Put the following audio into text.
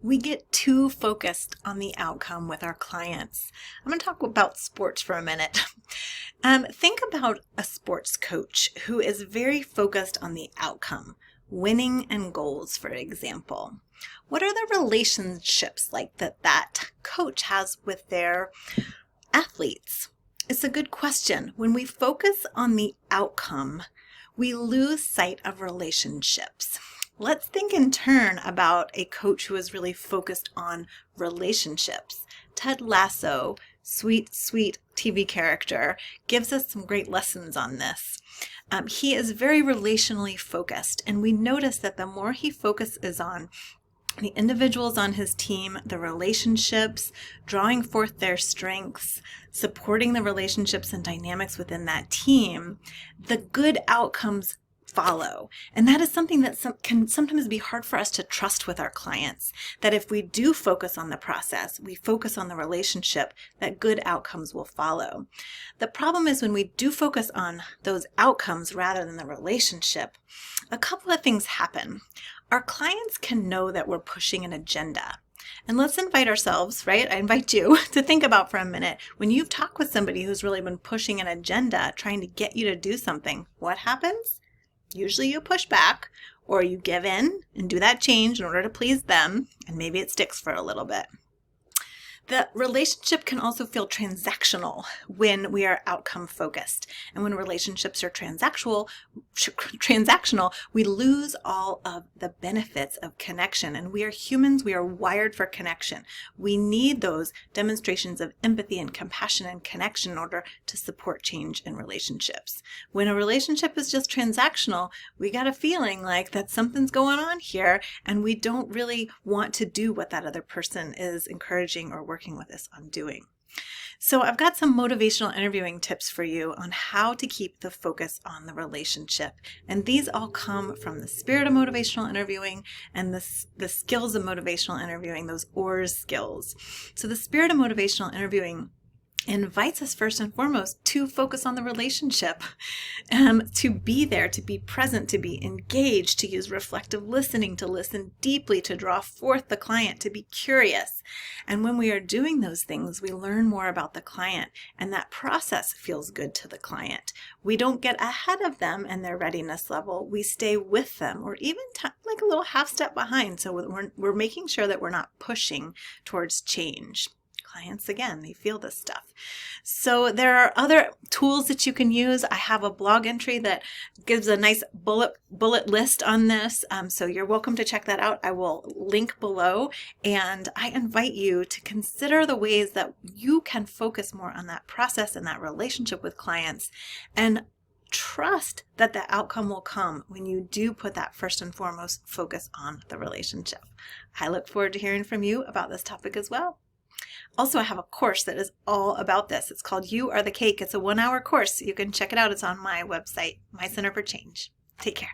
We get too focused on the outcome with our clients. I'm going to talk about sports for a minute. Think about a sports coach who is very focused on the outcome, winning and goals, for example. What are the relationships like that coach has with their athletes? It's a good question. When we focus on the outcome, we lose sight of relationships. Let's think in turn about a coach who is really focused on relationships. Ted Lasso, sweet TV character, gives us some great lessons on this. He is very relationally focused, and we notice that the more he focuses on the individuals on his team, the relationships, drawing forth their strengths, supporting the relationships and dynamics within that team, the good outcomes follow. And that is something that can sometimes be hard for us to trust with our clients, that if we do focus on the process, we focus on the relationship, that good outcomes will follow. The problem is when we do focus on those outcomes rather than the relationship, a couple of things happen. Our clients can know that we're pushing an agenda. And let's invite ourselves, right? I invite you to think about for a minute, when you've talked with somebody who's really been pushing an agenda, trying to get you to do something, what happens? Usually you push back or you give in and do that change in order to please them, and maybe it sticks for a little bit. The relationship can also feel transactional when we are outcome focused. And when relationships are transactional, we lose all of the benefits of connection. And we are humans, we are wired for connection. We need those demonstrations of empathy and compassion and connection in order to support change in relationships. When a relationship is just transactional, we got a feeling like that something's going on here, and we don't really want to do what that other person is encouraging or working with us on doing. So I've got some motivational interviewing tips for you on how to keep the focus on the relationship. And these all come from the spirit of motivational interviewing and the skills of motivational interviewing, those OARS skills. So the spirit of motivational interviewing invites us first and foremost to focus on the relationship, to be there, to be present, to be engaged, to use reflective listening, to listen deeply, to draw forth the client, to be curious. And when we are doing those things, we learn more about the client, and that process feels good to the client. We don't get ahead of them and their readiness level. We stay with them, or even like a little half step behind. So we're making sure that we're not pushing towards change. Clients, again, they feel this stuff. So there are other tools that you can use. I have a blog entry that gives a nice bullet list on this. So you're welcome to check that out. I will link below, and I invite you to consider the ways that you can focus more on that process and that relationship with clients, and trust that the outcome will come when you do put that first and foremost focus on the relationship. I look forward to hearing from you about this topic as well. Also, I have a course that is all about this. It's called You Are the Cake. It's a 1-hour course. You can check it out. It's on my website, My Center for Change. Take care.